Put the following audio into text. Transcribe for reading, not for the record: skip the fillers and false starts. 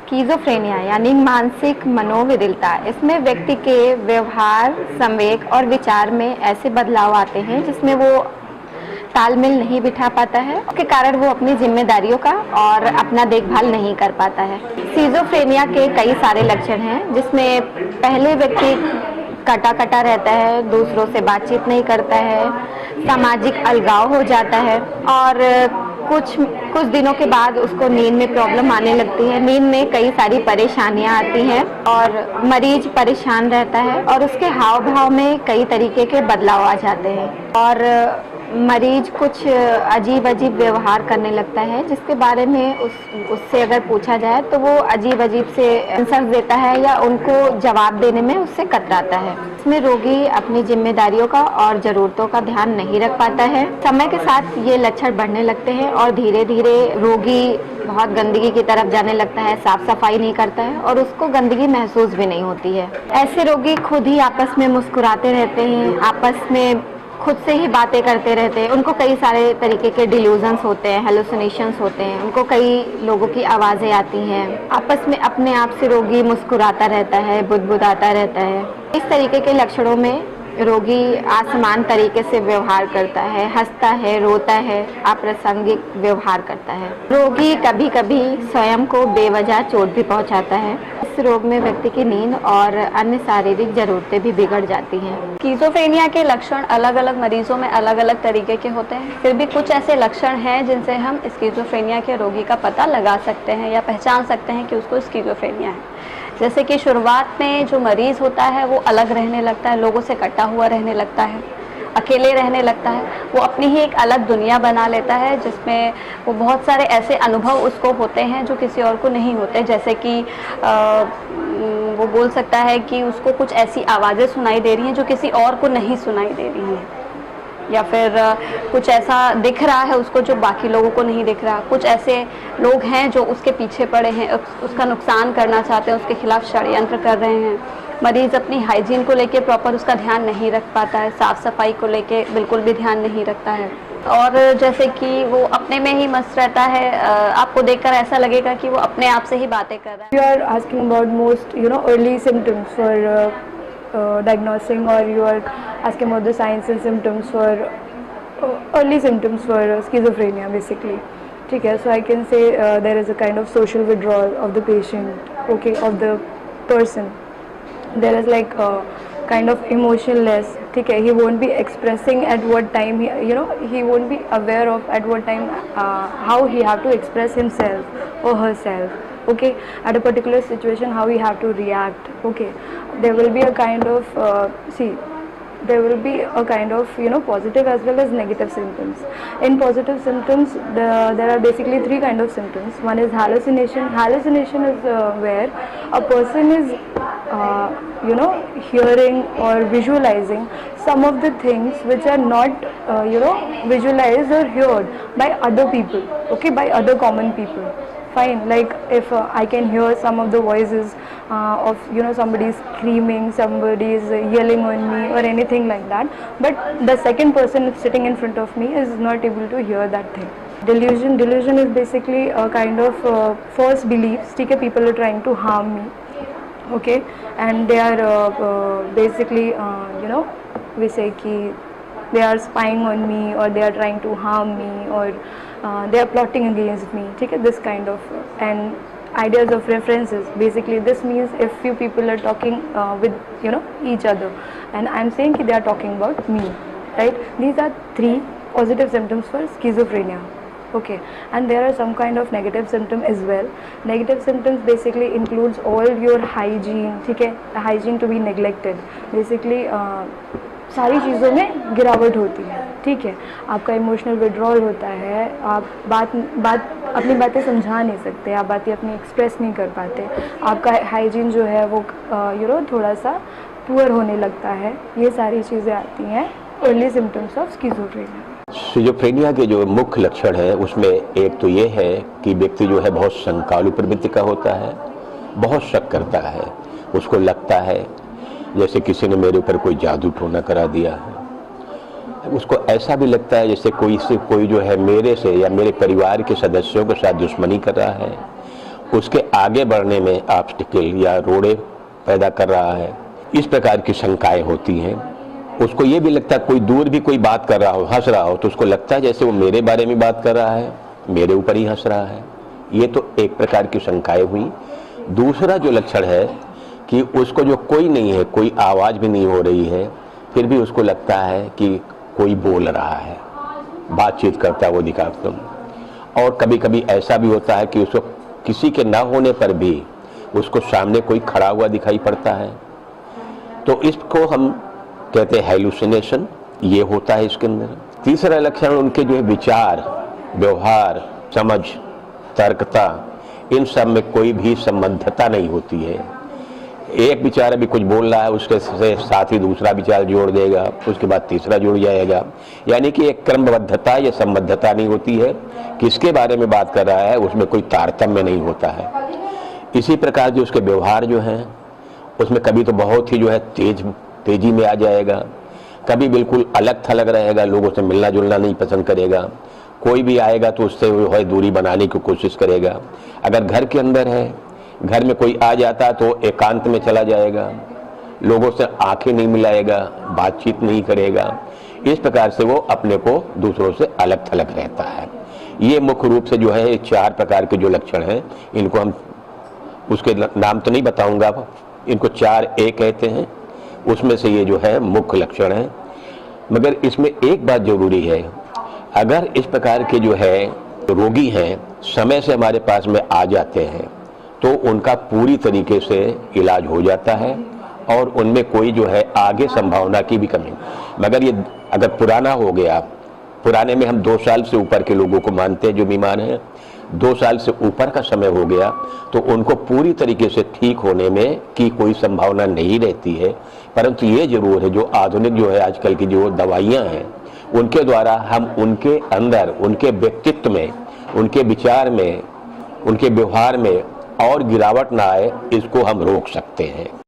Schizophrenia यानी मानसिक मनोविकलता, इसमें व्यक्ति के व्यवहार, संवेग और विचार में ऐसे बदलाव आते हैं जिसमें वो तालमेल नहीं बिठा पाता है, उसके कारण वो अपनी जिम्मेदारियों का और अपना देखभाल नहीं कर पाता है। स्किज़ोफ्रेनिया के कई सारे लक्षण हैं, जिसमें पहले व्यक्ति कटा-कटा रहता है, दूसरों से बातचीत नहीं करता है, सामाजिक अलगाव हो जाता है और कुछ कुछ दिनों के बाद उसको नींद में प्रॉब्लम आने लगती है। नींद में कई सारी परेशानियां आती हैं और मरीज परेशान रहता है और उसके हाव-भाव में कई तरीके के बदलाव आ जाते हैं और मरीज कुछ अजीब-अजीब व्यवहार करने लगता है, जिसके बारे में उससे अगर पूछा जाए तो वो अजीब-अजीब से आंसर देता है या उनको जवाब देने में उससे कतराता है। इसमें रोगी अपनी जिम्मेदारियों का और ज़रूरतों का ध्यान नहीं रख पाता है। समय के साथ ये लक्षण बढ़ने लगते हैं और धीरे-धीरे रोगी बहुत गंदगी की तरफ जाने लगता है, साफ सफाई नहीं करता है और उसको गंदगी महसूस भी नहीं होती है। ऐसे रोगी खुद ही आपस में मुस्कुराते रहते हैं, आपस में खुद से ही बातें करते रहते हैं। उनको कई सारे तरीके के डिल्यूजन्स होते हैं, हेलुसिनेशंस होते हैं, उनको कई लोगों की आवाज़ें आती हैं। आपस में अपने आप से रोगी मुस्कुराता रहता है, बुदबुदाता रहता है। इस तरीके के लक्षणों में रोगी असमान तरीके से व्यवहार करता है, हंसता है, रोता है, अप्रासंगिक व्यवहार करता है। रोगी कभी-कभी स्वयं को बेवजह चोट भी पहुंचाता है। इस रोग में व्यक्ति की नींद और अन्य शारीरिक जरूरतें भी बिगड़ जाती हैं। स्किज़ोफ्रेनिया के लक्षण अलग-अलग मरीजों में अलग-अलग तरीके के होते हैं, फिर भी कुछ ऐसे लक्षण हैं जिनसे हम स्किज़ोफ्रेनिया के रोगी का पता लगा सकते हैं या पहचान सकते हैं कि उसको स्किज़ोफ्रेनिया है। जैसे कि शुरुआत में जो मरीज़ होता है वो अलग रहने लगता है, लोगों से कटा हुआ रहने लगता है, अकेले रहने लगता है, वो अपनी ही एक अलग दुनिया बना लेता है जिसमें वो बहुत सारे ऐसे अनुभव उसको होते हैं जो किसी और को नहीं होते। जैसे कि वो बोल सकता है कि उसको कुछ ऐसी आवाज़ें सुनाई दे रही हैं जो किसी और को नहीं सुनाई दे रही हैं, या फिर कुछ ऐसा दिख रहा है उसको जो बाकी लोगों को नहीं दिख रहा। कुछ ऐसे लोग हैं जो उसके पीछे पड़े हैं, उसका नुकसान करना चाहते हैं, उसके खिलाफ षड्यंत्र कर रहे हैं। मरीज़ अपनी हाइजीन को लेके प्रॉपर उसका ध्यान नहीं रख पाता है, साफ़ सफाई को लेके बिल्कुल भी ध्यान नहीं रखता है और जैसे कि वो अपने में ही मस्त रहता है। आपको देखकर ऐसा लगेगा कि वो अपने आप से ही बातें कर रहा है। You are asking about most early symptoms for diagnosing, or you are asking about the signs and symptoms for early symptoms for schizophrenia basically. ठीक है, so I can say there is a kind of social withdrawal of the patient, okay, of the person. There is like kind of emotionless, ठीक है, he won't be expressing at what time he won't be aware of at what time how he have to express himself or herself, okay, at a particular situation, how he have to react, okay. There will be a kind of there will be a kind of positive as well as negative symptoms. In positive symptoms, there are basically three kind of symptoms. One is hallucination. Hallucination is where a person is hearing or visualizing some of the things which are not visualized or heard by other people, okay, by other common people. Fine, like if I can hear some of the voices of somebody screaming, somebody is yelling on me or anything like that, but the second person sitting in front of me is not able to hear that thing. Delusion is basically a kind of false beliefs, ठीक है, people are trying to harm me, okay, and they are basically we say कि they are spying on me or they are trying to harm me or they are plotting against me, ठीक है, this kind of and ideas of references. Basically this means if few people are talking with each other and I'm saying कि they are talking about me, right? These are three positive symptoms for schizophrenia, okay, and there are some kind of negative symptom as well. Negative symptoms basically includes all your hygiene, ठीक है, hygiene to be neglected, basically सारी चीज़ों में गिरावट होती है, ठीक है, आपका इमोशनल विड्रॉल होता है, आप बात अपनी बातें समझा नहीं सकते, आप बातें अपनी एक्सप्रेस नहीं कर पाते, आपका हाइजीन जो है वो थोड़ा सा पुअर होने लगता है। ये सारी चीज़ें आती हैं early symptoms of schizophrenia. Schizophrenia के जो मुख्य लक्षण हैं उसमें एक तो ये है कि व्यक्ति जो है बहुत संकालु प्रवृत्ति का होता है, बहुत शक करता है, उसको लगता है जैसे किसी ने मेरे ऊपर कोई जादू टोना करा दिया है। उसको ऐसा भी लगता है जैसे कोई जो है मेरे से या मेरे परिवार के सदस्यों के साथ दुश्मनी कर रहा है। उसके आगे बढ़ने में ऑब्स्टिकल या रोड़े पैदा कर रहा है, इस प्रकार की शंकाएं होती हैं। उसको ये भी लगता है कोई दूर भी कोई बात कर रहा हो, हंस रहा हो, तो उसको लगता है जैसे वो मेरे बारे में बात कर रहा है, मेरे ऊपर ही हंस रहा है। ये तो एक प्रकार की शंकाएं हुई। दूसरा जो लक्षण है कि उसको जो कोई नहीं है, कोई आवाज़ भी नहीं हो रही है, फिर भी उसको लगता है कि कोई बोल रहा है, बातचीत करता है वो दिखाता। और कभी कभी ऐसा भी होता है कि उसको किसी के ना होने पर भी उसको सामने कोई खड़ा हुआ दिखाई पड़ता है। तो इसको हम कहते हैं हैलुसिनेशन, ये होता है इसके अंदर। तीसरा लक्षण उनके जो है विचार, व्यवहार, समझ, तर्कता, इन सब में कोई भी संबद्धता नहीं होती है। एक विचार अभी कुछ बोल रहा है, उसके साथ ही दूसरा विचार जोड़ देगा, उसके बाद तीसरा जुड़ जाएगा। यानी कि एक क्रमबद्धता या संबद्धता नहीं होती है। किसके बारे में बात कर रहा है उसमें कोई तारतम्य नहीं होता है। इसी प्रकार जो उसके व्यवहार जो हैं उसमें कभी तो बहुत ही जो है तेजी में आ जाएगा, कभी बिल्कुल अलग थलग रहेगा, लोगों से मिलना जुलना नहीं पसंद करेगा। कोई भी आएगा तो उससे जो है दूरी बनाने की कोशिश करेगा। अगर घर के अंदर है, घर में कोई आ जाता तो एकांत में चला जाएगा, लोगों से आंखें नहीं मिलाएगा, बातचीत नहीं करेगा। इस प्रकार से वो अपने को दूसरों से अलग थलग रहता है। ये मुख्य रूप से जो है 4 प्रकार के जो लक्षण हैं, इनको हम उसके नाम तो नहीं बताऊंगा, इनको 4A कहते हैं। उसमें से ये जो है मुख्य लक्षण है। मगर इसमें एक बात जरूरी है, अगर इस प्रकार के जो है रोगी हैं समय से हमारे पास में आ जाते हैं तो उनका पूरी तरीके से इलाज हो जाता है और उनमें कोई जो है आगे संभावना की भी कमी। मगर ये अगर पुराना हो गया, पुराने में हम 2 साल से ऊपर के लोगों को मानते हैं जो बीमार हैं, 2 साल से ऊपर का समय हो गया तो उनको पूरी तरीके से ठीक होने में की कोई संभावना नहीं रहती है। परंतु ये जरूर है जो आधुनिक जो है आजकल की जो दवाइयाँ हैं उनके द्वारा हम उनके अंदर, उनके व्यक्तित्व में, उनके विचार में, उनके व्यवहार में और गिरावट ना आए, इसको हम रोक सकते हैं।